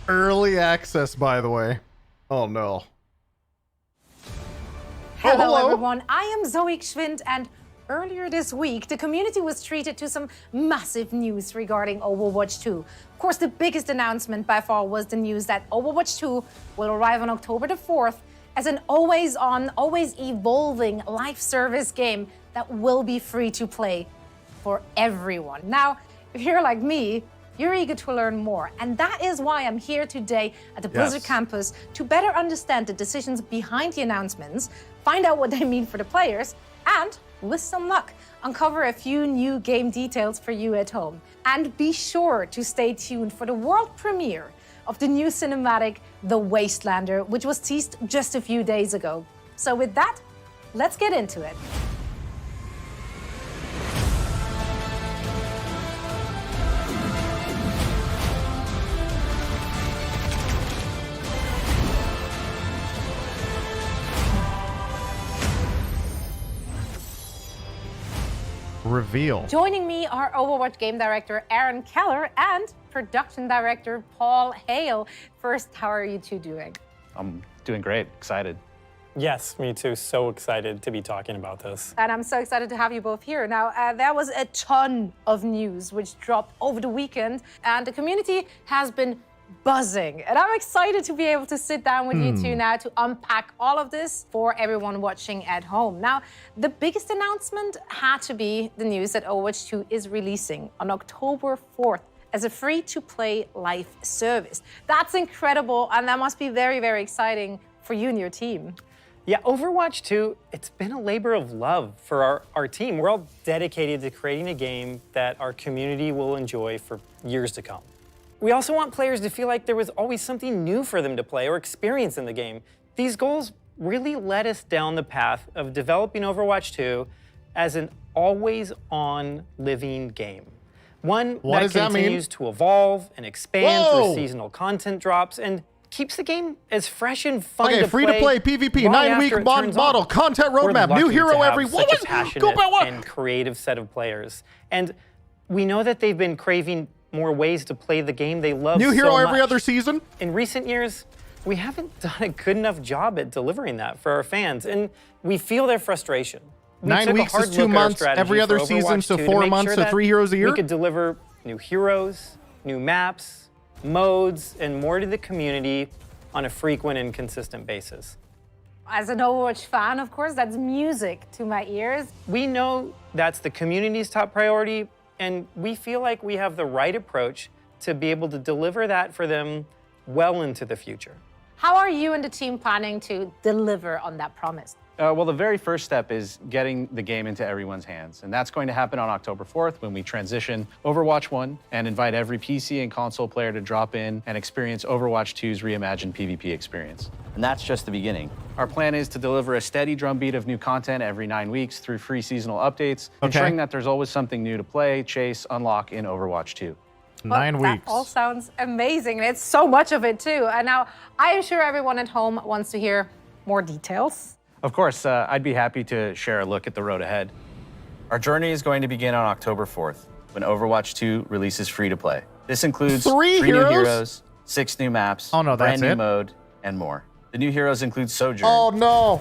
Early access, by the way. Oh no. Hello, hello. everyone. I am Zoe Schwind, and earlier this week, the community was treated to some massive news regarding Overwatch 2. Of course, the biggest announcement by far was the news that Overwatch 2 will arrive on October the 4th as an always-on, always-evolving live service game that will be free to play for everyone. Now, if you're like me, you're eager to learn more, and that is why I'm here today at the Blizzard campus to better understand the decisions behind the announcements, find out what they mean for the players, and, with some luck, uncover a few new game details for you at home. And be sure to stay tuned for the world premiere of the new cinematic, The Wastelander, which was teased just a few days ago. So with that, let's get into it. Reveal. Joining me are Overwatch game director Aaron Keller and production director Paul Hale. First, how are you two doing? I'm doing great, excited. Yes, me too. So excited to be talking about this. And I'm so excited to have you both here. Now, there was a ton of news which dropped over the weekend, and the community has been buzzing. And I'm excited to be able to sit down with you two now to unpack all of this for everyone watching at home. Now, the biggest announcement had to be the news that Overwatch 2 is releasing on October 4th as a free-to-play live service. That's incredible, and that must be very, very exciting for you and your team. Yeah, Overwatch 2, it's been a labor of love for our team. We're all dedicated to creating a game that our community will enjoy for years to come. We also want players to feel like there was always something new for them to play or experience in the game. These goals really led us down the path of developing Overwatch 2 as an always-on living game. One that continues to evolve and expand through seasonal content drops and keeps the game as fresh and fun to play. Okay, free-to-play PvP, 9-week model, content roadmap, new hero every... Such a passionate and creative set of players. And we know that they've been craving more ways to play the game they love so much. New hero every other season? In recent years, we haven't done a good enough job at delivering that for our fans, and we feel their frustration. 9 weeks is 2 months, every other season, so 4 months, so 3 heroes a year? We could deliver new heroes, new maps, modes, and more to the community on a frequent and consistent basis. As an Overwatch fan, of course, that's music to my ears. We know that's the community's top priority, and we feel like we have the right approach to be able to deliver that for them well into the future. How are you and the team planning to deliver on that promise? Well, the very first step is getting the game into everyone's hands, and that's going to happen on October 4th when we transition Overwatch 1 and invite every PC and console player to drop in and experience Overwatch 2's reimagined PvP experience. And that's just the beginning. Our plan is to deliver a steady drumbeat of new content every 9 weeks through free seasonal updates, ensuring that there's always something new to play, chase, unlock in Overwatch 2. 9 weeks. That all sounds amazing, and it's so much of it too. And now, I am sure everyone at home wants to hear more details. Of course, I'd be happy to share a look at the road ahead. Our journey is going to begin on October 4th, when Overwatch 2 releases free-to-play. This includes 3 new heroes, 6 new maps, brand new mode, and more. The new heroes include Sojourn. Oh no!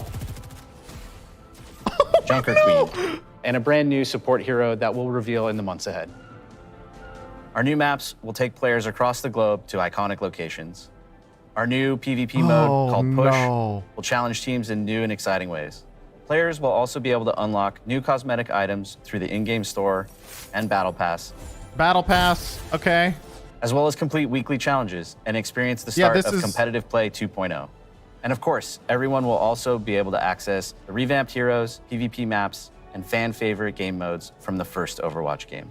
Junker Queen, and a brand new support hero that we'll reveal in the months ahead. Our new maps will take players across the globe to iconic locations. Our new PvP mode called Push will challenge teams in new and exciting ways. Players will also be able to unlock new cosmetic items through the in-game store and Battle Pass. Battle Pass, okay. As well as complete weekly challenges and experience the start of Competitive Play 2.0. And of course, everyone will also be able to access the revamped heroes, PvP maps, and fan-favorite game modes from the first Overwatch game.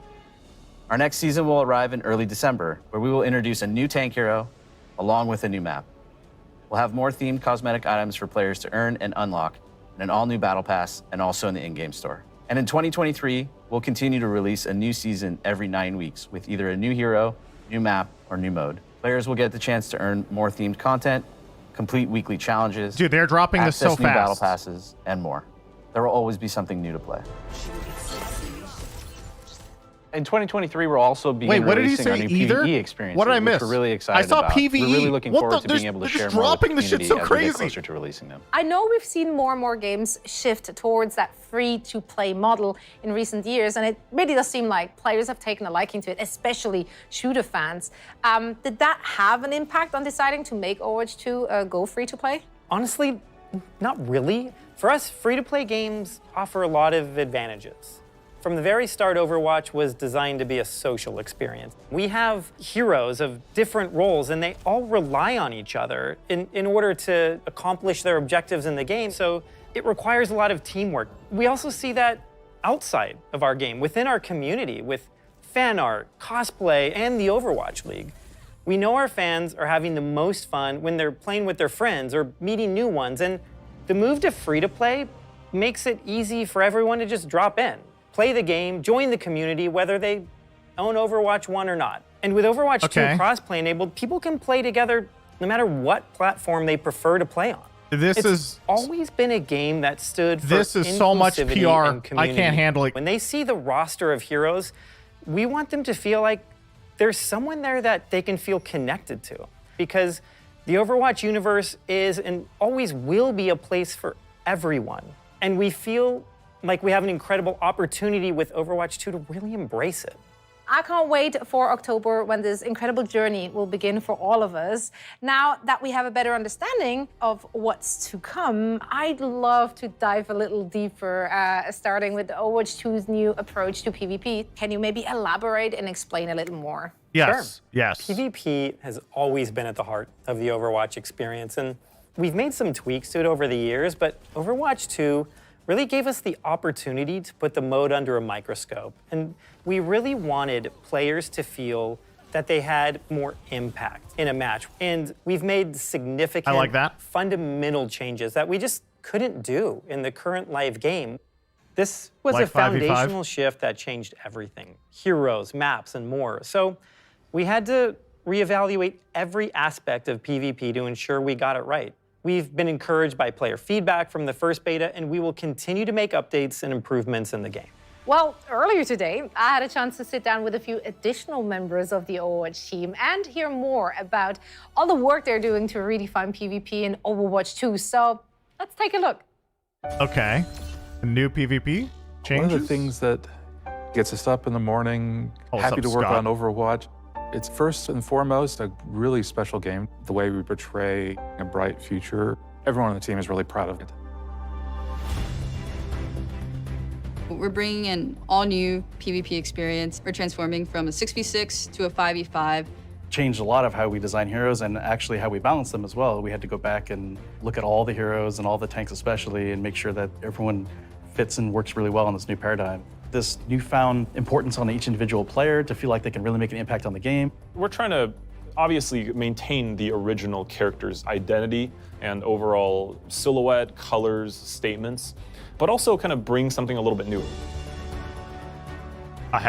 Our next season will arrive in early December, where we will introduce a new tank hero, along with a new map. We'll have more themed cosmetic items for players to earn and unlock in an all-new Battle Pass and also in the in-game store. And in 2023, we'll continue to release a new season every 9 weeks with either a new hero, new map, or new mode. Players will get the chance to earn more themed content, complete weekly challenges, dude, they're dropping this so fast, new Battle Passes, and more. There will always be something new to play. In 2023, we'll also be Wait, what did he releasing our say? new Either? PvE experience. What did I miss? We're really excited I saw about. PvE. We're really looking forward to being able to share more with the dropping the shit community so as we get crazy. closer to releasing them. I know we've seen more and more games shift towards that free-to-play model in recent years, and it really does seem like players have taken a liking to it, especially shooter fans. Did that have an impact on deciding to make Overwatch 2 go free-to-play? Honestly, not really. For us, free-to-play games offer a lot of advantages. From the very start, Overwatch was designed to be a social experience. We have heroes of different roles, and they all rely on each other in order to accomplish their objectives in the game, so it requires a lot of teamwork. We also see that outside of our game, within our community, with fan art, cosplay, and the Overwatch League. We know our fans are having the most fun when they're playing with their friends or meeting new ones, and the move to free-to-play makes it easy for everyone to just drop in, play the game, join the community, whether they own Overwatch 1 or not. And with Overwatch 2 crossplay enabled, people can play together no matter what platform they prefer to play on. It's always been a game that stood for This is so much inclusivity PR. and community. I can't handle it. When they see the roster of heroes, we want them to feel like there's someone there that they can feel connected to. Because the Overwatch universe is and always will be a place for everyone. And we feel like we have an incredible opportunity with Overwatch 2 to really embrace it. I can't wait for October when this incredible journey will begin for all of us. Now that we have a better understanding of what's to come, I'd love to dive a little deeper, starting with Overwatch 2's new approach to PvP. Can you maybe elaborate and explain a little more? Yes, Sure. yes. PvP has always been at the heart of the Overwatch experience, and we've made some tweaks to it over the years, but Overwatch 2 really gave us the opportunity to put the mode under a microscope. And we really wanted players to feel that they had more impact in a match. And we've made significant, fundamental changes that we just couldn't do in the current live game. This was a foundational shift that changed everything. Heroes, maps, and more. So we had to reevaluate every aspect of PvP to ensure we got it right. We've been encouraged by player feedback from the first beta, and we will continue to make updates and improvements in the game. Well, earlier today, I had a chance to sit down with a few additional members of the Overwatch team and hear more about all the work they're doing to redefine PvP in Overwatch 2. So let's take a look. Okay. New PvP changes? One of the things that gets us up in the morning, happy to work on Overwatch. It's first and foremost a really special game. The way we portray a bright future, everyone on the team is really proud of it. We're bringing an all-new PvP experience. We're transforming from a 6v6 to a 5v5. Changed a lot of how we design heroes and actually how we balance them as well. We had to go back and look at all the heroes and all the tanks especially and make sure that everyone fits and works really well in this new paradigm. This newfound importance on each individual player to feel like they can really make an impact on the game. We're trying to obviously maintain the original character's identity and overall silhouette, colors, statements, but also kind of bring something a little bit new.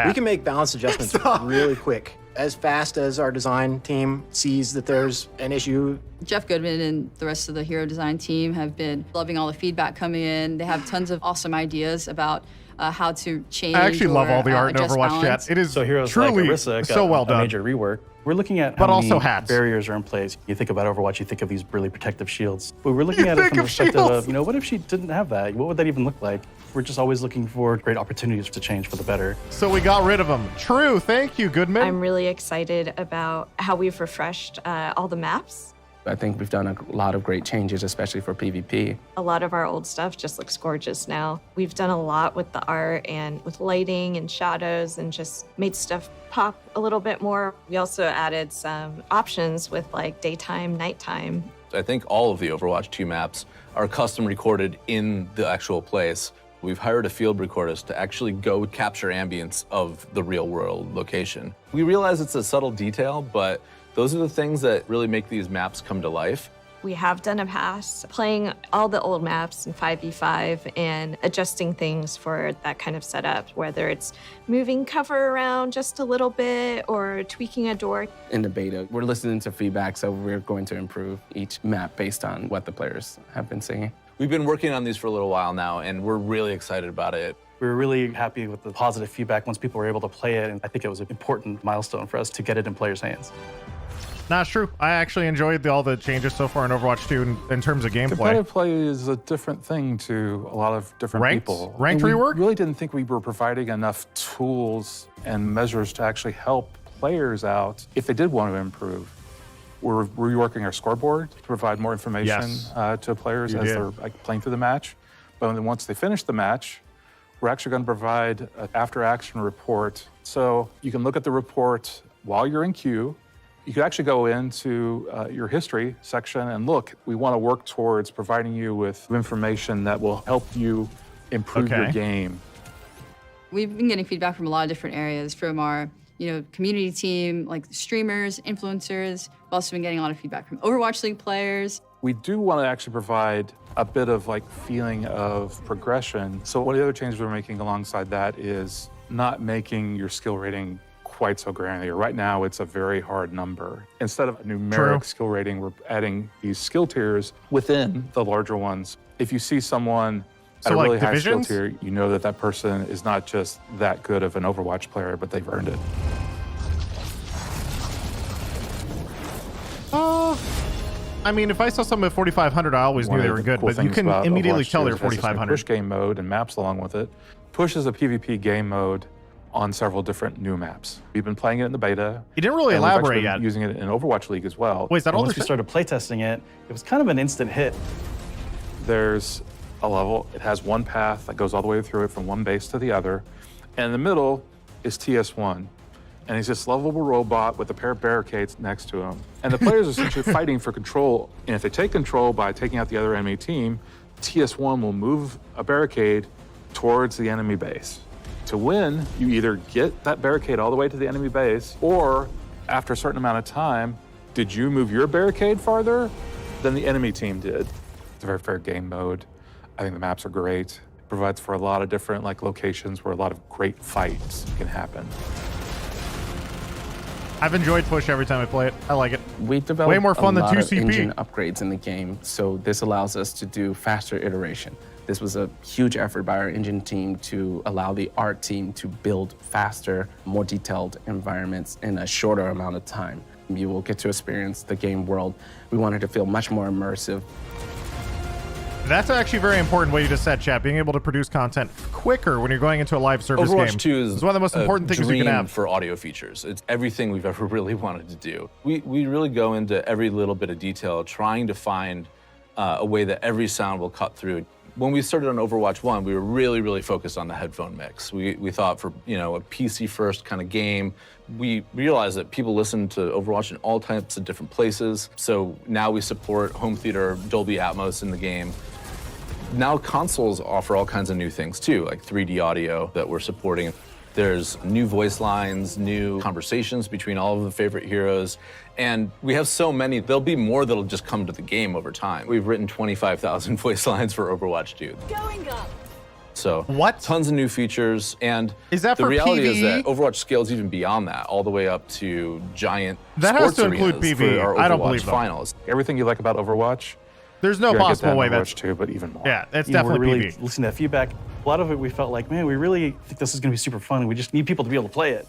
We can make balance adjustments really quick, as fast as our design team sees that there's an issue. Jeff Goodman and the rest of the hero design team have been loving all the feedback coming in. They have tons of awesome ideas about how to change. I actually love all the art in Overwatch chat. It is so heroes truly like Orisa so well done. A major rework. We're looking at how many barriers are in place. You think about Overwatch, you think of these really protective shields. But we're looking at it from the perspective of, what if she didn't have that? What would that even look like? We're just always looking for great opportunities to change for the better. So we got rid of them. True, thank you, Goodman. I'm really excited about how we've refreshed all the maps. I think we've done a lot of great changes, especially for PvP. A lot of our old stuff just looks gorgeous now. We've done a lot with the art and with lighting and shadows and just made stuff pop a little bit more. We also added some options with like daytime, nighttime. I think all of the Overwatch 2 maps are custom recorded in the actual place. We've hired a field recordist to actually go capture ambience of the real world location. We realize it's a subtle detail, but those are the things that really make these maps come to life. We have done a pass playing all the old maps in 5v5 and adjusting things for that kind of setup, whether it's moving cover around just a little bit or tweaking a door. In the beta, we're listening to feedback, so we're going to improve each map based on what the players have been saying. We've been working on these for a little while now, and we're really excited about it. We were really happy with the positive feedback once people were able to play it, and I think it was an important milestone for us to get it in players' hands. Nah, it's true. I actually enjoyed all the changes so far in Overwatch 2 in terms of gameplay. Competitive play is a different thing to a lot of different people. Ranked rework? We really didn't think we were providing enough tools and measures to actually help players out if they did want to improve. We're reworking our scoreboard to provide more information to players as they're playing through the match. But then once they finish the match, we're actually going to provide an after-action report. So you can look at the report while you're in queue. You could actually go into your history section and look. We want to work towards providing you with information that will help you improve your game. We've been getting feedback from a lot of different areas, from our community team, like streamers, influencers. We've also been getting a lot of feedback from Overwatch League players. We do want to actually provide a bit of feeling of progression. So one of the other changes we're making alongside that is not making your skill rating quite so granular. Right now, it's a very hard number. Instead of a numeric skill rating, we're adding these skill tiers within the larger ones. If you see someone at a really high skill tier, you know that that person is not just that good of an Overwatch player, but they've earned it. I mean, if I saw someone at 4,500, I always knew they were good, but you can immediately tell they're 4,500. Push game mode and maps along with it. Push is a PvP game mode on several different new maps. We've been playing it in the beta. You didn't really elaborate yet. Using it in Overwatch League as well. Wait, is that all? Once we started playtesting it, it was kind of an instant hit. There's a level. It has one path that goes all the way through it from one base to the other. And in the middle is TS1. And he's this lovable robot with a pair of barricades next to him. And the players are essentially fighting for control. And if they take control by taking out the other enemy team, TS1 will move a barricade towards the enemy base. To win, you either get that barricade all the way to the enemy base, or after a certain amount of time, did you move your barricade farther than the enemy team did? It's a very fair game mode. I think the maps are great. It provides for a lot of different locations where a lot of great fights can happen. I've enjoyed Push every time I play it. I like it. We developed way more fun than 2CP. Engine upgrades in the game, so this allows us to do faster iteration. This was a huge effort by our engine team to allow the art team to build faster, more detailed environments in a shorter amount of time. You will get to experience the game world. We wanted to feel much more immersive. That's actually a very important what you just said, chat. Being able to produce content quicker when you're going into a live service game. Overwatch 2 is one of the most important things you can have. For audio features. It's everything we've ever really wanted to do. We really go into every little bit of detail, trying to find a way that every sound will cut through. When we started on Overwatch 1, we were really focused on the headphone mix. We thought for a PC-first kind of game, we realized that people listen to Overwatch in all types of different places. So now we support home theater, Dolby Atmos in the game. Now consoles offer all kinds of new things too, like 3D audio that we're supporting. There's new voice lines, new conversations between all of the favorite heroes. And we have so many, there'll be more that'll just come to the game over time. We've written 25,000 voice lines for Overwatch 2. Going up. So what? Tons of new features. And is that the for reality PvE? is that Overwatch scales even beyond that, all the way up to giant that sports has to include arenas PvE. for our I don't Overwatch believe finals. Everything you like about Overwatch, there's no possible way that's Overwatch 2, but even more. Yeah, it's We're definitely really PvE. listening to that feedback. A lot of it we felt like, man, we really think this is going to be super fun, and we just need people to be able to play it.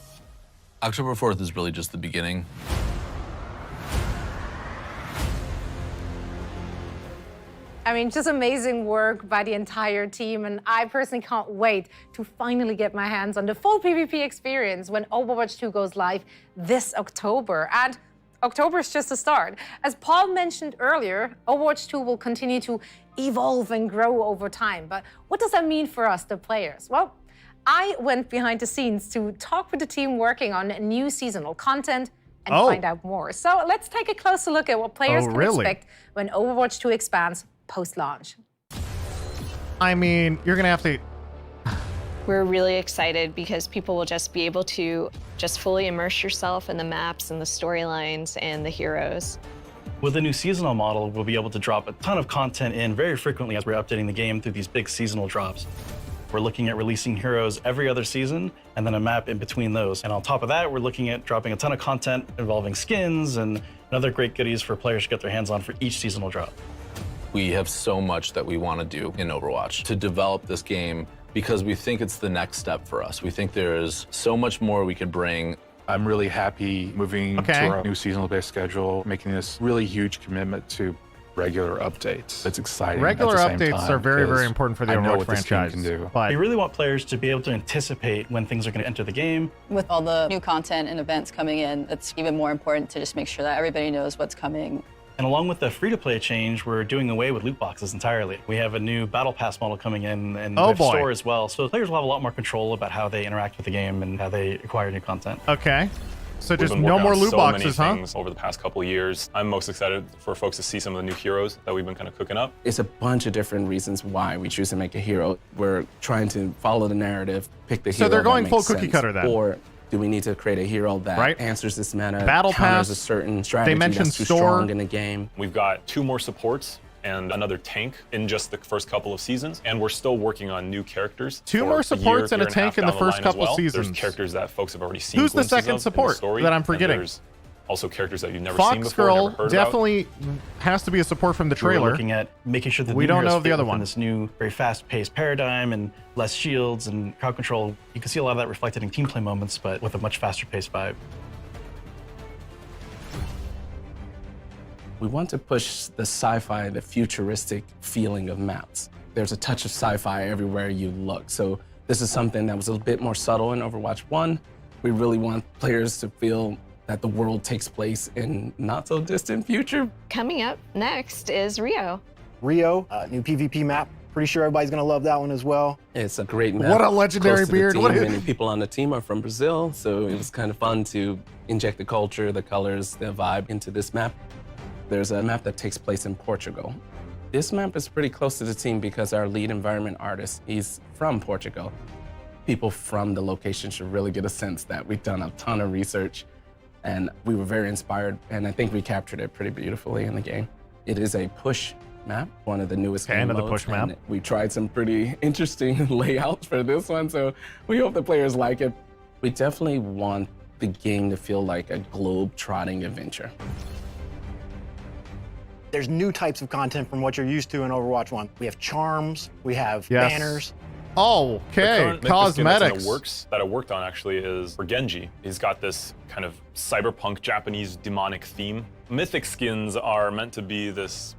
October 4th is really just the beginning. I mean, just amazing work by the entire team, and I personally can't wait to finally get my hands on the full PvP experience when Overwatch 2 goes live this October. And October is just the start. As Paul mentioned earlier, Overwatch 2 will continue to evolve and grow over time. But what does that mean for us, the players? Well, I went behind the scenes to talk with the team working on new seasonal content and find out more. So let's take a closer look at what players can expect when Overwatch 2 expands post-launch. I mean, you're gonna have to... We're really excited because people will just be able to just fully immerse yourself in the maps and the storylines and the heroes. With the new seasonal model, we'll be able to drop a ton of content in very frequently as we're updating the game through these big seasonal drops. We're looking at releasing heroes every other season and then a map in between those. And on top of that, we're looking at dropping a ton of content involving skins and other great goodies for players to get their hands on for each seasonal drop. We have so much that we want to do in Overwatch to develop this game because we think it's the next step for us. We think there is so much more we could bring. I'm really happy moving to our new seasonal-based schedule, making this really huge commitment to regular updates. It's exciting. Regular updates are very, very important for the Overwatch franchise. Can do. But we really want players to be able to anticipate when things are going to enter the game. With all the new content and events coming in, it's even more important to just make sure that everybody knows what's coming. And along with the free-to-play change, we're doing away with loot boxes entirely. We have a new Battle Pass model coming in and the store as well. So players will have a lot more control about how they interact with the game and how they acquire new content. Okay. So just no more loot boxes, huh? Over the past couple of years. I'm most excited for folks to see some of the new heroes that we've been kind of cooking up. It's a bunch of different reasons why we choose to make a hero. We're trying to follow the narrative, pick the hero. So they're going that full makes cookie sense. cutter then. Or do we need to create a hero that answers this meta, Battle counters Pass, a certain strategy they mentioned that's too store. strong in the game? We've got 2 more supports and another tank in just the first couple of seasons, and we're still working on new characters. 2 more supports and a tank in the first couple seasons. There's characters that folks have already seen. Who's the second support that I'm forgetting? There's also characters that you've never seen before, Fox never Girl heard definitely has to be a support from the trailer. We're looking at making sure that we don't know of the other one. This new, very fast-paced paradigm and less shields and crowd control. You can see a lot of that reflected in team play moments, but with a much faster-paced vibe. We want to push the sci-fi, the futuristic feeling of maps. There's a touch of sci-fi everywhere you look. So this is something that was a bit more subtle in Overwatch 1. We really want players to feel that the world takes place in not so distant future. Coming up next is Rio. Rio, new PvP map. Pretty sure everybody's gonna love that one as well. It's a great map. What a legendary Close to the beard. team. What is... Many people on the team are from Brazil, so it was kind of fun to inject the culture, the colors, the vibe into this map. There's a map that takes place in Portugal. This map is pretty close to the team because our lead environment artist, he's from Portugal. People from the location should really get a sense that we've done a ton of research, and we were very inspired, and I think we captured it pretty beautifully in the game. It is a push map, one of the newest game modes. Push map. And we tried some pretty interesting layouts for this one, so we hope the players like it. We definitely want the game to feel like a globe-trotting adventure. There's new types of content from what you're used to in Overwatch 1. We have charms, we have banners. Oh, okay, cosmetics. That I worked on actually is for Genji. He's got this kind of cyberpunk Japanese demonic theme. Mythic skins are meant to be this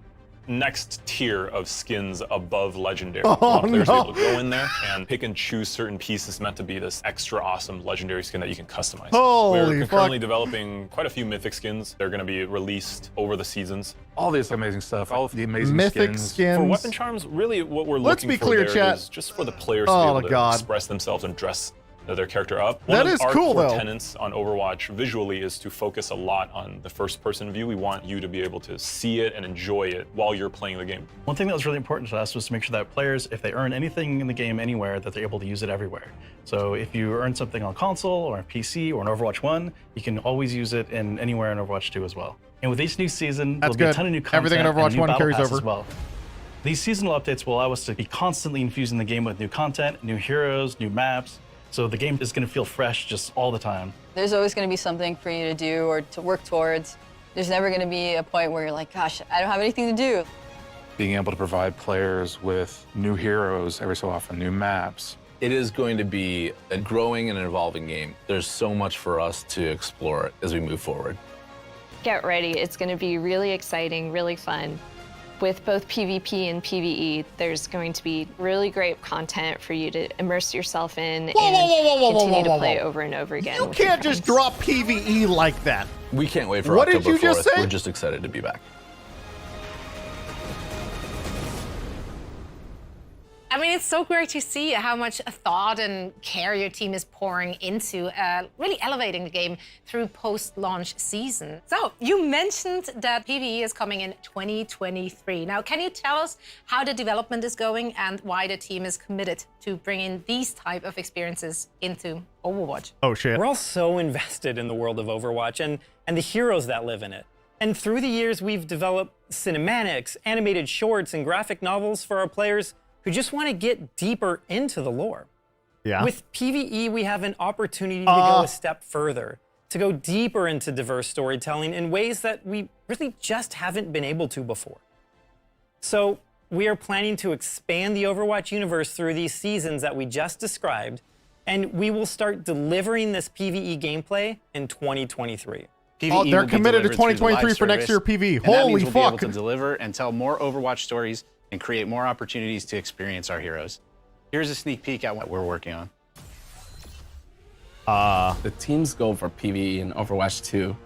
next tier of skins above legendary. Players are able to go in there and pick and choose certain pieces meant to be this extra awesome legendary skin that you can customize. We're currently developing quite a few mythic skins. They're going to be released over the seasons. All this amazing stuff, all of the amazing mythic skins. For weapon charms, really what we're looking for there is just for the players to be able to express themselves and dress their character up. One of our core tenets on Overwatch visually is to focus a lot on the first-person view. We want you to be able to see it and enjoy it while you're playing the game. One thing that was really important to us was to make sure that players, if they earn anything in the game anywhere, that they're able to use it everywhere. So if you earn something on console or on PC or on Overwatch 1, you can always use it in anywhere in Overwatch 2 as well. And with each new season, there'll be a ton of new content. Everything in Overwatch 1 carries over as well. These seasonal updates will allow us to be constantly infusing the game with new content, new heroes, new maps. So the game is going to feel fresh just all the time. There's always going to be something for you to do or to work towards. There's never going to be a point where you're like, gosh, I don't have anything to do. Being able to provide players with new heroes every so often, new maps. It is going to be a growing and evolving game. There's so much for us to explore as we move forward. Get ready. It's going to be really exciting, really fun. With both PvP and PvE, there's going to be really great content for you to immerse yourself in and continue to play over and over again. You can't just drop PvE like that. We can't wait for what October did you 4th. Just say? We're just excited to be back. I mean, it's so great to see how much thought and care your team is pouring into really elevating the game through post-launch season. So you mentioned that PvE is coming in 2023. Now, can you tell us how the development is going and why the team is committed to bringing these type of experiences into Overwatch? Oh, shit. We're all so invested in the world of Overwatch and the heroes that live in it. And through the years, we've developed cinematics, animated shorts, and graphic novels for our players who just want to get deeper into the lore. Yeah. With PvE, we have an opportunity to go a step further, to go deeper into diverse storytelling in ways that we really just haven't been able to before. So We are planning to expand the Overwatch universe through these seasons that we just described, and we will start delivering this PvE gameplay in 2023. Oh, they're committed to 2023 for next year PvE. Holy fuck! We'll be able to deliver and tell more Overwatch stories and create more opportunities to experience our heroes. Here's a sneak peek at what we're working on. The team's goal for PvE in Overwatch 2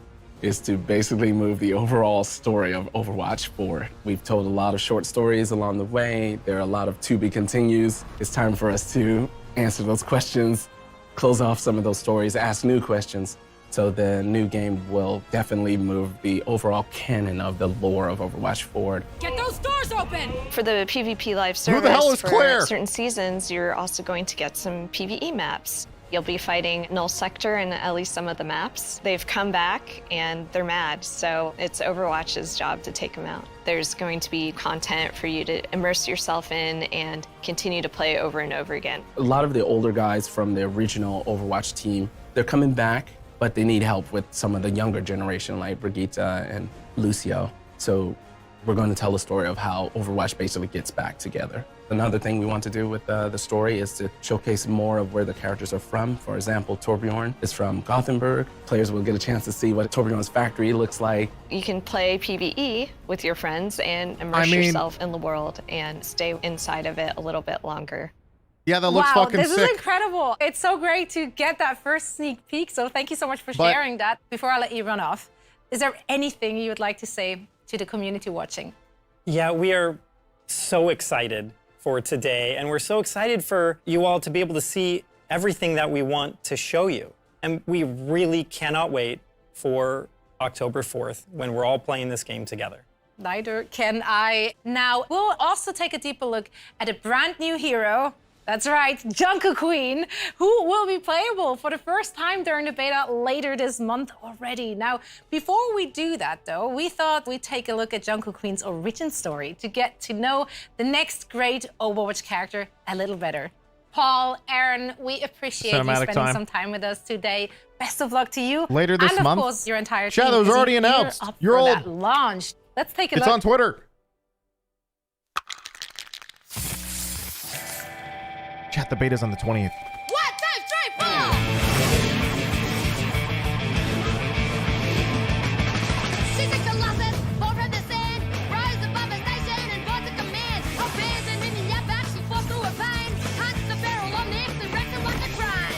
is to basically move the overall story of Overwatch forward. We've told a lot of short stories along the way. There are a lot of to be continues. It's time for us to answer those questions, close off some of those stories, ask new questions. So the new game will definitely move the overall canon of the lore of Overwatch forward. Get those doors open! For the PvP live service, Who the hell is for Claire? certain seasons, you're also going to get some PvE maps. You'll be fighting Null Sector in at least some of the maps. They've come back and they're mad, so it's Overwatch's job to take them out. There's going to be content for you to immerse yourself in and continue to play over and over again. A lot of the older guys from the original Overwatch team, they're coming back, but they need help with some of the younger generation like Brigitte and Lucio. So we're going to tell the story of how Overwatch basically gets back together. Another thing we want to do with the story is to showcase more of where the characters are from. For example, Torbjorn is from Gothenburg. Players will get a chance to see what Torbjorn's factory looks like. You can play PvE with your friends and immerse yourself in the world and stay inside of it a little bit longer. Yeah, that looks fucking sick. This is incredible. It's so great to get that first sneak peek. So thank you so much for sharing that. Before I let you run off, is there anything you would like to say to the community watching? Yeah, we are so excited for today, and we're so excited for you all to be able to see everything that we want to show you. And we really cannot wait for October 4th when we're all playing this game together. Neither can I. Now, we'll also take a deeper look at a brand new hero. That's right, Jungle Queen, who will be playable for the first time during the beta later this month already. Now, before we do that though, we thought we'd take a look at Jungle Queen's origin story to get to know the next great Overwatch character a little better. Paul, Aaron, we appreciate you spending some time with us today. Best of luck to you. Later this month. And of course, your entire team. Shadow's already announced. You're old. That launch. Let's take a look. It's on Twitter. Chat, the beta's on the 20th. 1, 2, 3, 4! She's a colossus, born from the sand, rise above a nation and born to command. Her bears and in the back, she falls through her vine, hunts the barrel on the X and wrecks them like a crime.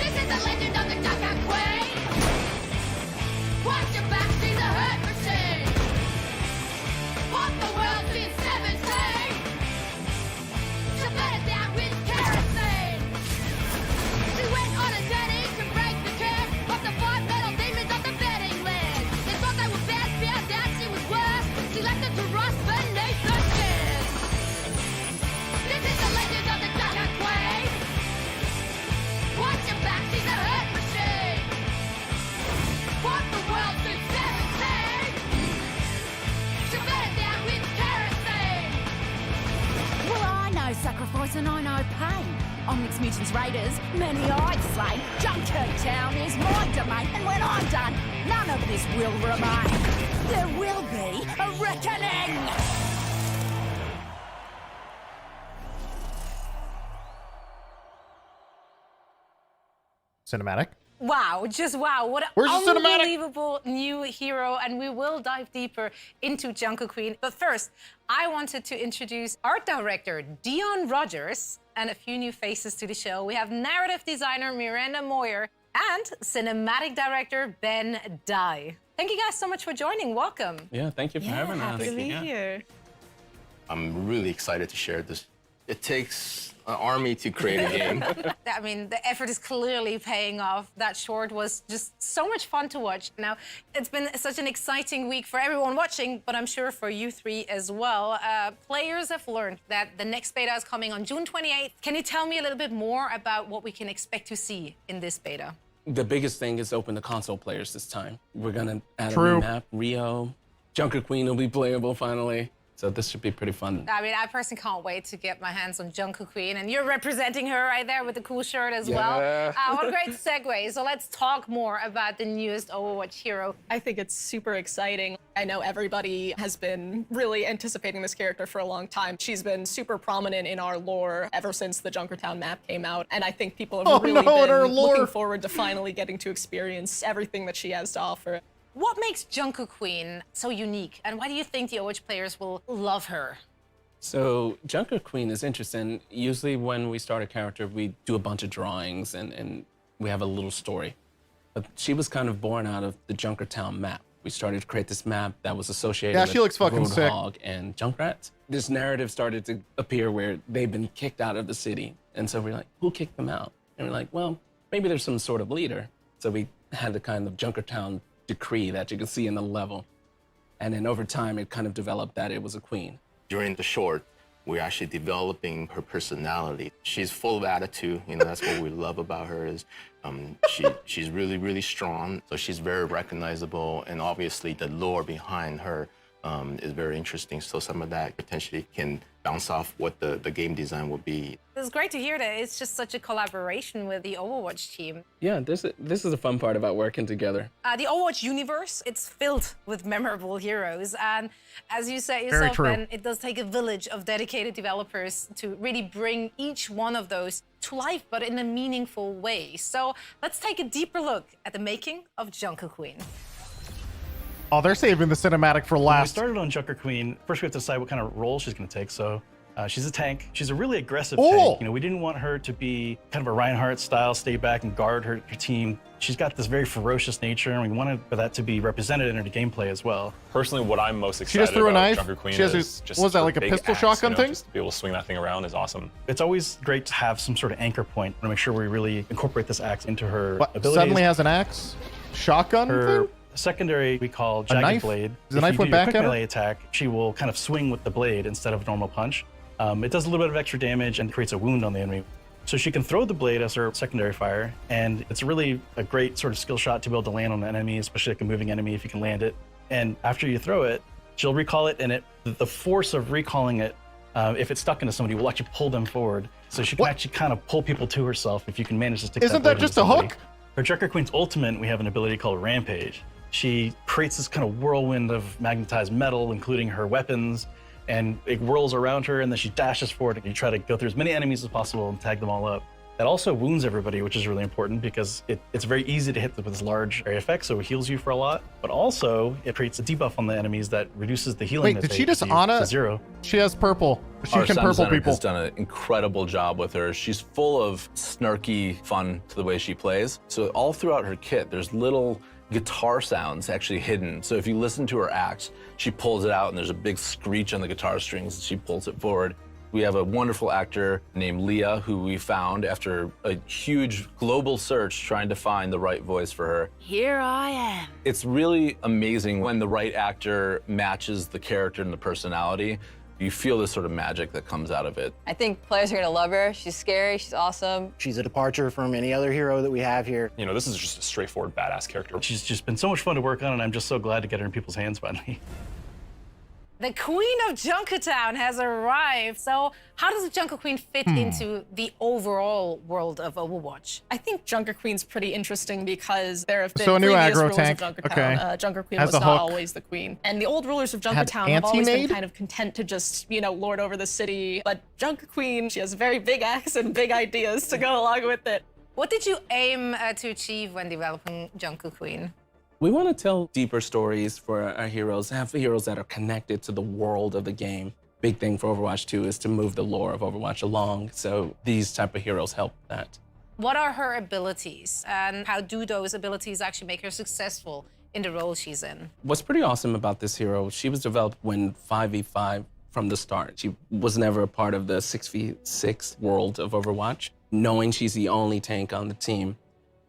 This is the legend of the Jungle Queen. Watch your back, she's a hurt machine. Walk the world since 17. She went on a journey to break the curse of the 5 metal demons of the betting land. They thought they were best, found out she was worse. She left them to rust beneath the stairs. This is the legend of the Jungle Queen. Watch your back, she's a hurt machine. Fought the world since 17. She fed it down with kerosene. Well, I know sacrifice and I know pain. On Mixed Mutants Raiders, many I'd slay. Junkertown is my domain, and when I'm done, none of this will remain. There will be a reckoning! Cinematic. Wow, just wow. What Where's the an cinematic? unbelievable new hero, and we will dive deeper into Jungle Queen. But first, I wanted to introduce art director Dion Rogers and a few new faces to the show. We have narrative designer Miranda Moyer and cinematic director Ben Dye. Thank you guys so much for joining. Welcome. Yeah, thank you for having us. Happy to be here. I'm really excited to share this. It takes an army to create a game. I mean, the effort is clearly paying off. That short was just so much fun to watch. Now, it's been such an exciting week for everyone watching, but I'm sure for you three as well. Players have learned that the next beta is coming on June 28th. Can you tell me a little bit more about what we can expect to see in this beta? The biggest thing is open to console players this time. We're gonna add a new map, Rio. Junker Queen will be playable finally. So this should be pretty fun. I mean, I personally can't wait to get my hands on Junker Queen, and you're representing her right there with the cool shirt as well. What a great segue. So let's talk more about the newest Overwatch hero. I think it's super exciting. I know everybody has been really anticipating this character for a long time. She's been super prominent in our lore ever since the Junkertown map came out, and I think people have really been looking forward to finally getting to experience everything that she has to offer. What makes Junker Queen so unique, and why do you think the Overwatch players will love her? So Junker Queen is interesting. Usually when we start a character, we do a bunch of drawings and we have a little story. But she was kind of born out of the Junkertown map. We started to create this map that was associated with she looks fucking sick. Roadhog and Junkrats. This narrative started to appear where they've been kicked out of the city. And so we're like, who kicked them out? And we're like, well, maybe there's some sort of leader. So we had the kind of Junkertown decree that you can see in the level. And then over time, it kind of developed that it was a queen. During the short, we're actually developing her personality. She's full of attitude. You know, that's what we love about her is she's really, really strong. So she's very recognizable. And obviously the lore behind her is very interesting. So some of that potentially can bounce off what the game design would be. It's great to hear that it's just such a collaboration with the Overwatch team. Yeah, this is the fun part about working together. The Overwatch universe, it's filled with memorable heroes. And as you said yourself, Ben, it does take a village of dedicated developers to really bring each one of those to life, but in a meaningful way. So let's take a deeper look at the making of Junker Queen. Oh, they're saving the cinematic for last. When we started on Junker Queen, first we have to decide what kind of role she's going to take. So she's a tank. She's a really aggressive tank. You know, we didn't want her to be kind of a Reinhardt style, stay back and guard her team. She's got this very ferocious nature, and we wanted for that to be represented in her gameplay as well. Personally, what I'm most She excited just threw a about knife. Junker Queen She has is just what was that, her like a big pistol axe, shotgun you know, thing? just to be able to swing that thing around is awesome. It's always great to have some sort of anchor point to make sure we really incorporate this axe into her abilities. Suddenly has an axe? Shotgun her thing? Secondary we call Jagged knife? Blade. The knife went back at her? Melee attack, she will kind of swing with the blade instead of a normal punch. It does a little bit of extra damage and creates a wound on the enemy. So she can throw the blade as her secondary fire, and it's really a great sort of skill shot to be able to land on an enemy, especially like a moving enemy if you can land it. And after you throw it, she'll recall it, and the force of recalling it, if it's stuck into somebody, will actually pull them forward. So she can actually kind of pull people to herself if you can manage to stick Isn't that just a hook? For Junker Queen's ultimate, we have an ability called Rampage. She creates this kind of whirlwind of magnetized metal, including her weapons, and it whirls around her, and then she dashes forward, and you try to go through as many enemies as possible and tag them all up. That also wounds everybody, which is really important because it's very easy to hit with this large area effect, so it heals you for a lot, but also it creates a debuff on the enemies that reduces the healing. Wait, did she just to 0? She has purple. She Our can sound purple designer people. has done an incredible job with her. She's full of snarky fun to the way she plays. So all throughout her kit, there's little guitar sounds actually hidden. So if you listen to her axe, she pulls it out and there's a big screech on the guitar strings and she pulls it forward. We have a wonderful actor named Leah who we found after a huge global search trying to find the right voice for her. Here I am. It's really amazing when the right actor matches the character and the personality. You feel this sort of magic that comes out of it. I think players are gonna love her. She's scary, she's awesome. She's a departure from any other hero that we have here. You know, this is just a straightforward badass character. She's just been so much fun to work on, and I'm just so glad to get her in people's hands finally. The Queen of Junkertown has arrived. So how does the Junker Queen fit into the overall world of Overwatch? I think Junker Queen's pretty interesting because there have been So a new previous aggro rules tank. of Junkertown. Okay. Junker Queen Has was a not hook. always the queen. And the old rulers of Had Junkertown have always been anti-maid? kind of content to just, you know, lord over the city. But Junker Queen, she has a very big axe and big ideas to go along with it. What did you aim to achieve when developing Junker Queen? We want to tell deeper stories for our heroes, have heroes that are connected to the world of the game. Big thing for Overwatch 2 is to move the lore of Overwatch along, so these type of heroes help that. What are her abilities, and how do those abilities actually make her successful in the role she's in? What's pretty awesome about this hero, she was developed when 5v5 from the start. She was never a part of the 6v6 world of Overwatch. Knowing she's the only tank on the team,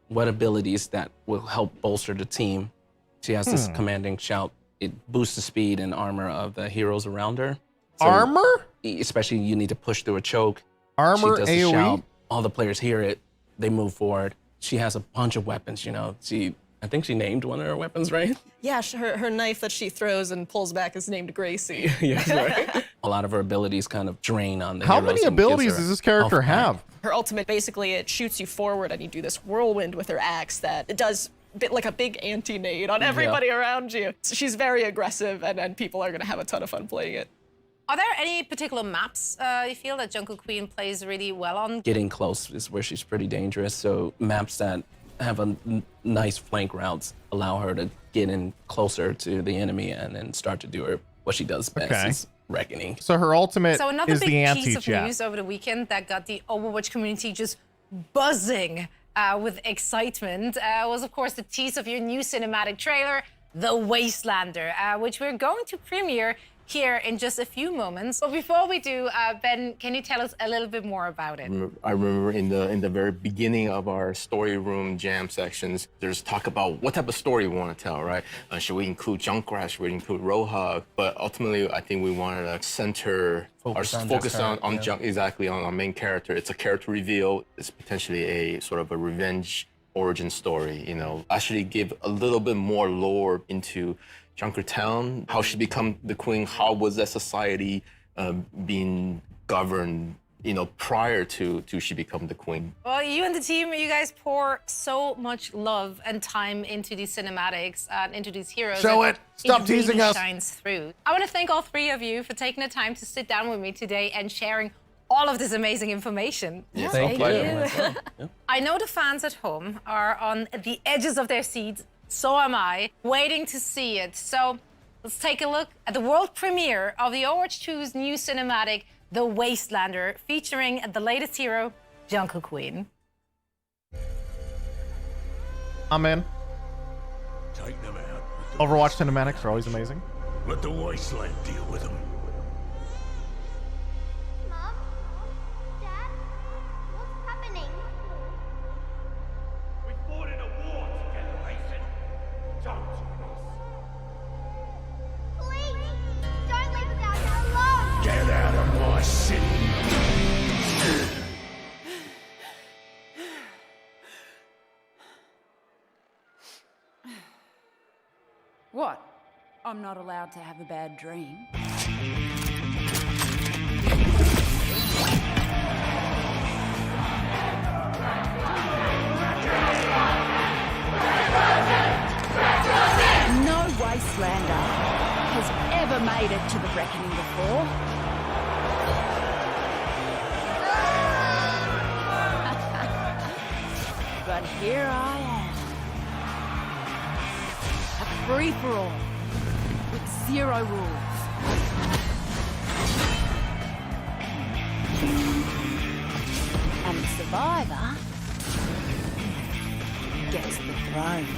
what abilities that will help bolster the team. She has this commanding shout. It boosts the speed and armor of the heroes around her. So Armor? especially you need to push through a choke. Armor She does the AoE? shout. All the players hear it. They move forward. She has a bunch of weapons, you know. She I think she named one of her weapons, right? Yeah, her knife that she throws and pulls back is named Gracie. Yes, right. A lot of her abilities kind of drain on the How heroes many and gives abilities her does this character health back. have? Her ultimate, basically, it shoots you forward and you do this whirlwind with her axe that it does like a big anti-nade on everybody around you. So she's very aggressive and people are going to have a ton of fun playing it. Are there any particular maps you feel that Jungle Queen plays really well on? Getting close is where she's pretty dangerous, so maps that have a nice flank routes allow her to get in closer to the enemy and then start to do what she does best is reckoning. So her ultimate So another is big the piece of anti-jab. news over the weekend that got the Overwatch community just buzzing with excitement was, of course, the tease of your new cinematic trailer, The Wastelander, which we're going to premiere here in just a few moments. But before we do, Ben, can you tell us a little bit more about it? I remember in the very beginning of our story room jam sections, there's talk about what type of story we want to tell, right? Should we include Junkrat? Should we include Roadhog? But ultimately, I think we wanted to center focus on our main character. It's a character reveal. It's potentially a sort of a revenge origin story. You know, actually give a little bit more lore into Junkertown, how she become the queen, how was that society being governed, you know, prior to she become the queen. Well, you and the team, you guys pour so much love and time into these cinematics and into these heroes. Show it. Stop teasing us. Shines through. I want to thank all three of you for taking the time to sit down with me today and sharing all of this amazing information. Yeah, thank you. you. I know the fans at home are on the edges of their seats. So am I, waiting to see it. So let's take a look at the world premiere of the Overwatch 2's new cinematic, The Wastelander, featuring the latest hero, Jungle Queen. I'm in. Take them out. Overwatch cinematics are always amazing. Let the Wasteland deal with them. Mom? Dad? What's happening? We fought in a war together, Mason. Don't Please, don't leave us out here alone. get out of my city. What? I'm not allowed to have a bad dream? No Wastelander has ever made it to the reckoning before. But here I am. A free-for-all with zero rules. And the survivor gets the throne.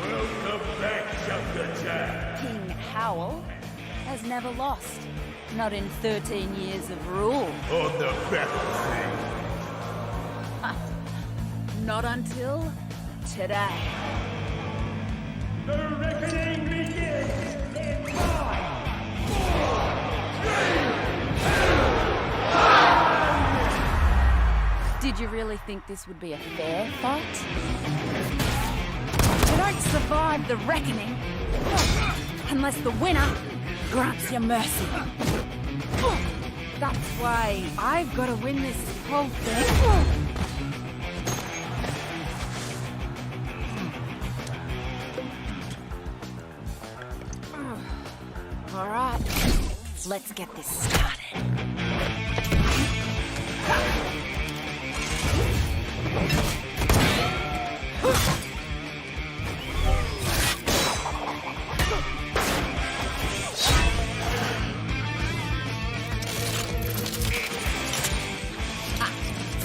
Welcome back, Junkertown. King Howell has never lost. Not in 13 years of rule. On the battlefield. Not until today. The reckoning begins in 5, 4, 3, 2, 1. Did you really think this would be a fair fight? You don't survive the reckoning unless the winner grants you mercy. That's why I've got to win this whole thing. All right, let's get this started.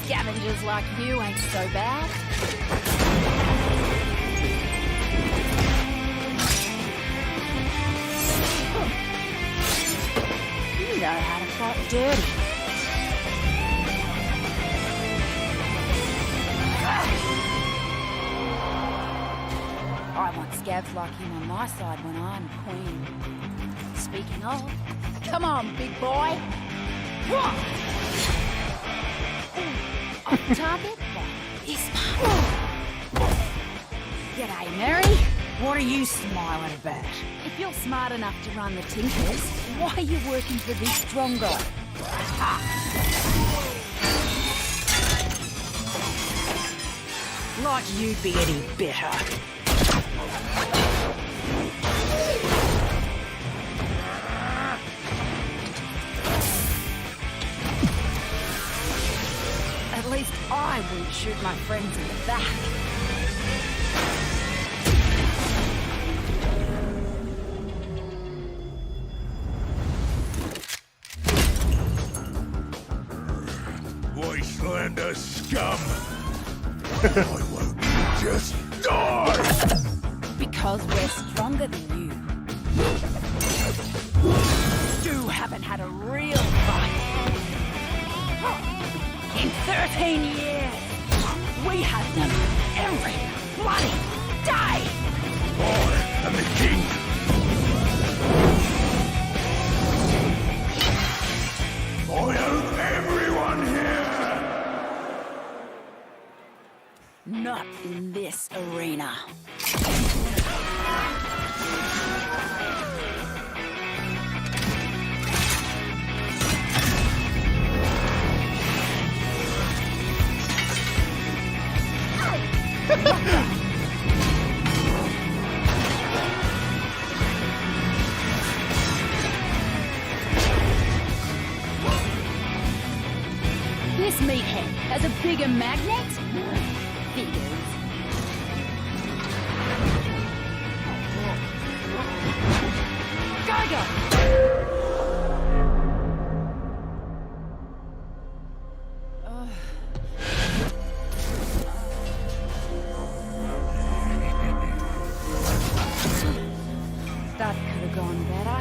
Scavengers like you ain't so bad. You know how to fight dirty. I want scavs like him on my side when I'm queen. Speaking of, come on, big boy. Off target, G'day, Mary. What are you smiling about? If you're smart enough to run the Tinkers, why are you working for this strong guy? Ha! Like you'd be any better. At least I wouldn't shoot my friends in the back. Wastelander scum! I won't just die! Because we're stronger than you. You haven't had a real fight. In 13 years, we had them every bloody day! I am the king! I own everyone here! Not in this arena. This meathead has a bigger magnet? Figures. That could have gone better.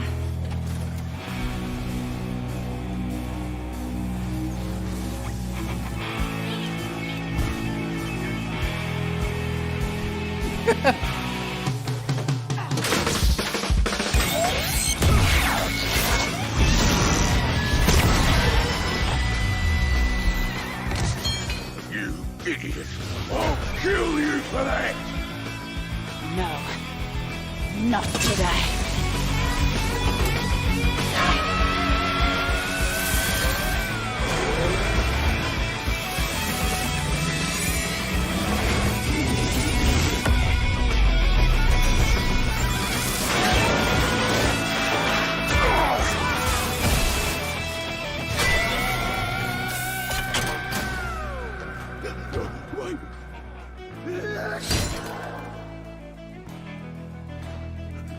You idiot! I'll kill you for that! No, not today.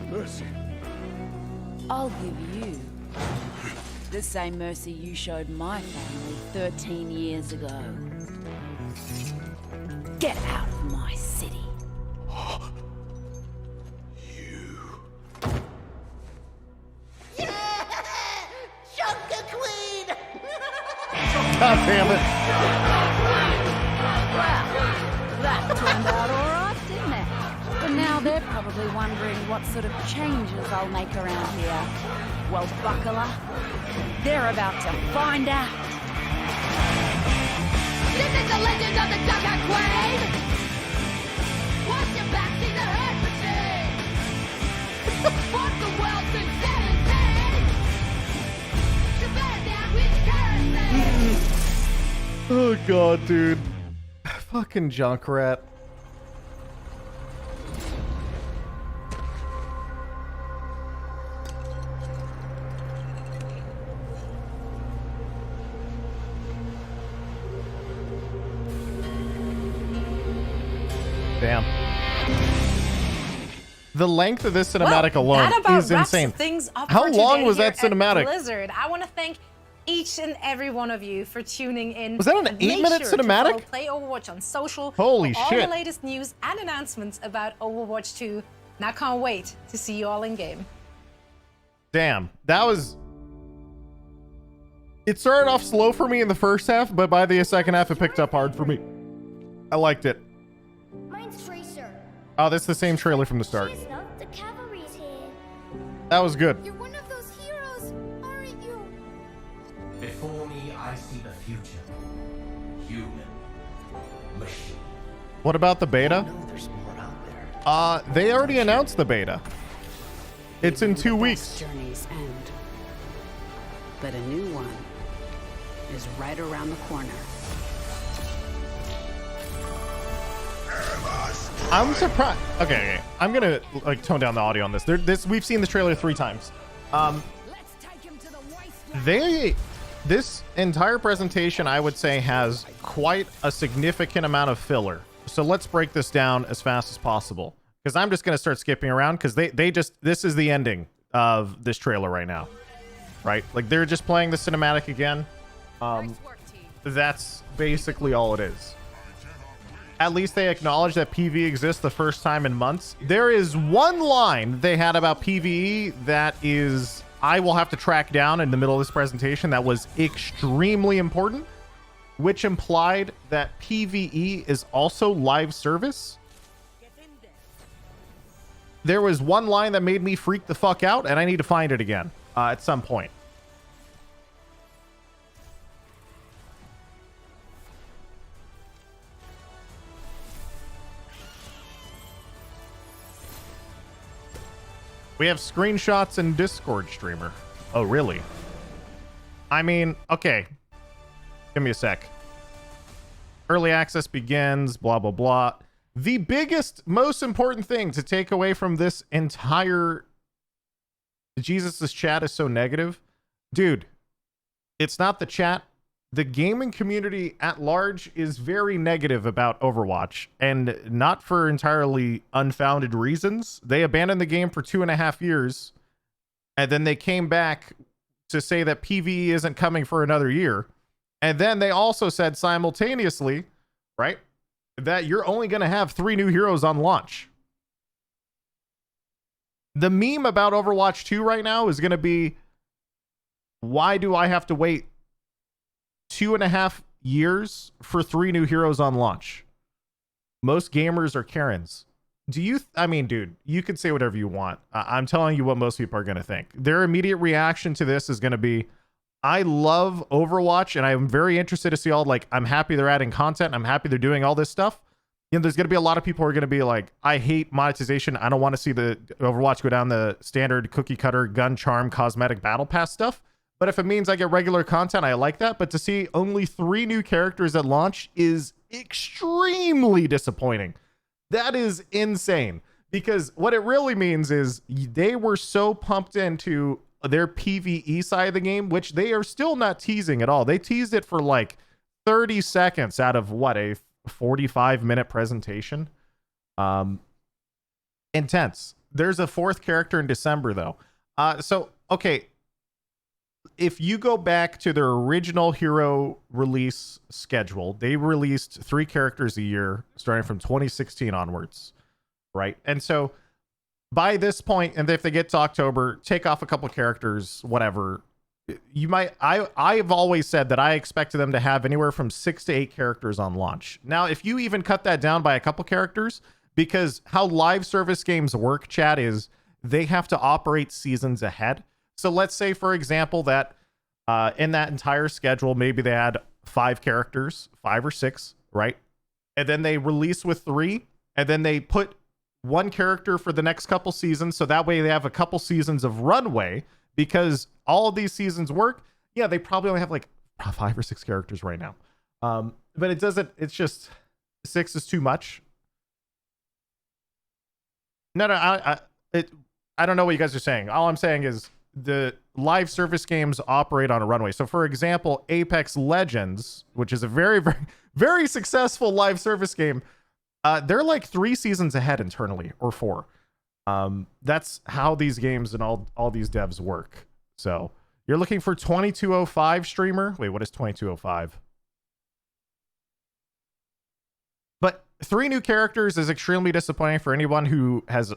Mercy. I'll give you the same mercy you showed my family 13 years ago. Get out of my city. Junker Queen! God damn it. Well, that turned out all right, didn't it? But now they're probably wondering what sort of changes I'll make around here. Well, buckler, they're about to find out. This is the legend of the Junker Queen! Watch your back, see the hurt machine! What the world's been said! To bear down with kerosene! Oh god, dude. Fucking Junkrat. Damn. The length of this cinematic alone that about is wraps insane. Things up How for long today was here that cinematic? at Blizzard. I want to thank each and every one of you for tuning in. Was that an And 8-minute make sure cinematic? To follow Play Overwatch on social. Holy for all shit. the latest news and announcements about Overwatch 2. And I can't wait to see you all in game. Damn, that was... It started off slow for me in the first half, but by the second half, it picked up hard for me. I liked it. Mine's Tracer. Oh, that's the same trailer from the start. She's not. The cavalry's here. That was good. You're one of those heroes, aren't you? Before me, I see the future. Human. Machine. What about the beta? They already announced the beta. It's in 2 weeks. Journey's end. But a new one is right around the corner. I'm surprised. Okay. I'm gonna like tone down the audio on this. We've seen this trailer 3 times. This entire presentation, I would say, has quite a significant amount of filler. So let's break this down as fast as possible, because I'm just gonna start skipping around, because this is the ending of this trailer right now, right? Like, they're just playing the cinematic again. That's basically all it is. At least they acknowledge that PvE exists the first time in months. There is one line they had about PvE that is, I will have to track down in the middle of this presentation, that was extremely important, which implied that PvE is also live service. There was one line that made me freak the fuck out, and I need to find it again at some point. We have screenshots in Discord streamer. Oh, really? I mean, okay. Give me a sec. Early access begins, blah, blah, blah. The biggest, most important thing to take away from this entire Jesus' chat is so negative. Dude, it's not the chat. The gaming community at large is very negative about Overwatch, and not for entirely unfounded reasons. They abandoned the game for 2.5 years, and then they came back to say that PvE isn't coming for another year. And then they also said simultaneously, right, that you're only going to have 3 new heroes on launch. The meme about Overwatch 2 right now is going to be, why do I have to wait 2.5 years for 3 new heroes on launch? Most gamers are Karens. I mean, dude, you could say whatever you want. I'm telling you what most people are going to think. Their immediate reaction to this is going to be, I love Overwatch, and I'm very interested to see all, like, I'm happy they're adding content. I'm happy they're doing all this stuff. You know, there's going to be a lot of people who are going to be like, I hate monetization. I don't want to see the Overwatch go down the standard cookie cutter, gun charm, cosmetic battle pass stuff. But if it means I get regular content, I like that. But to see only 3 new characters at launch is extremely disappointing. That is insane. Because what it really means is they were so pumped into their PvE side of the game, which they are still not teasing at all. They teased it for like 30 seconds out of what, a 45-minute presentation. Intense. There's a 4th character in December, though. So, okay. If you go back to their original hero release schedule, they released 3 characters a year starting from 2016 onwards, right? And so by this point, and if they get to October, take off a couple characters, whatever, you might, I've always said that I expected them to have anywhere from 6 to 8 characters on launch. Now, if you even cut that down by a couple characters, because how live service games work, chat, is they have to operate seasons ahead. So let's say, for example, that in that entire schedule, maybe they had 5 characters, 5 or 6, right? And then they release with 3, and then they put 1 character for the next couple seasons. So that way they have a couple seasons of runway, because all of these seasons work. Yeah, they probably only have like 5 or 6 characters right now. But it doesn't, it's just 6 is too much. No, I don't know what you guys are saying. All I'm saying is, the live service games operate on a runway. So for example, Apex Legends, which is a very, very, very successful live service game, they're like 3 seasons ahead internally, or 4. That's how these games and all these devs work. So you're looking for 2205 streamer. Wait, what is 2205? But 3 new characters is extremely disappointing for anyone who has,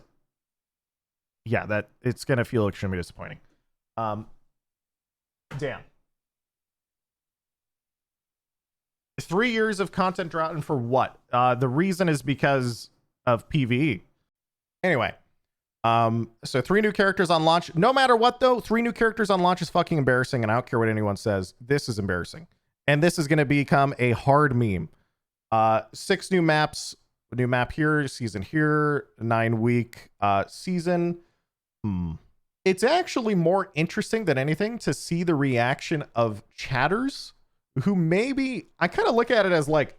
yeah, that it's going to feel extremely disappointing. Damn. 3 years of content dropping for what? The reason is because of PvE. Anyway, so 3 new characters on launch. No matter what, though, 3 new characters on launch is fucking embarrassing, and I don't care what anyone says. This is embarrassing. And this is going to become a hard meme. 6 new maps, New map here, season here, 9-week season. It's actually more interesting than anything to see the reaction of chatters who maybe, I kind of look at it as like,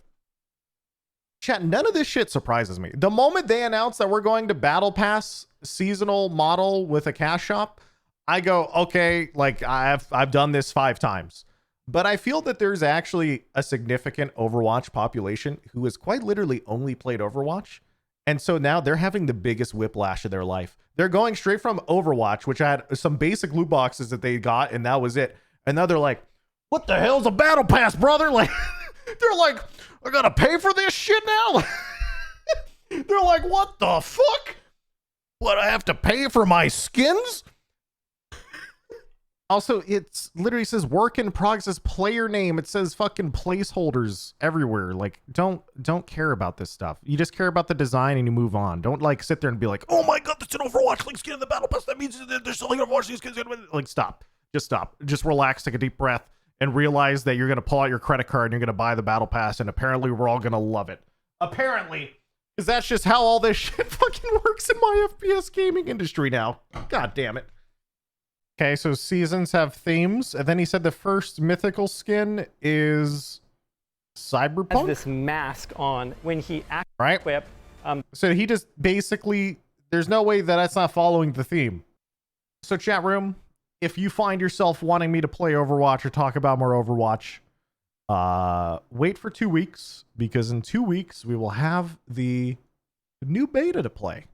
chat, none of this shit surprises me. The moment they announce that we're going to battle pass seasonal model with a cash shop, I go, okay, like I've done this 5 times. But I feel that there's actually a significant Overwatch population who has quite literally only played Overwatch. And so now they're having the biggest whiplash of their life. They're going straight from Overwatch, which had some basic loot boxes that they got, and that was it. And now they're like, what the hell's a battle pass, brother? Like, they're like, I gotta pay for this shit now? They're like, what the fuck? What, I have to pay for my skins? Also, it's literally says work in progress, says player name. It says fucking placeholders everywhere. Like, don't care about this stuff. You just care about the design and you move on. Don't like sit there and be like, oh my god, that's an Overwatch link skin in the battle pass. That means they're selling Overwatch these skins. Like, stop. Just stop. Just relax, take a deep breath, and realize that you're gonna pull out your credit card and you're gonna buy the battle pass, and apparently we're all gonna love it. Apparently. Because that's just how all this shit fucking works in my FPS gaming industry now. God damn it. Okay, so seasons have themes, and then he said the first mythical skin is Cyberpunk. Has this mask on when he acts. Right. Whip. So he just basically, there's no way that that's not following the theme. So chat room, if you find yourself wanting me to play Overwatch or talk about more Overwatch, wait for 2 weeks, because in 2 weeks we will have the new beta to play.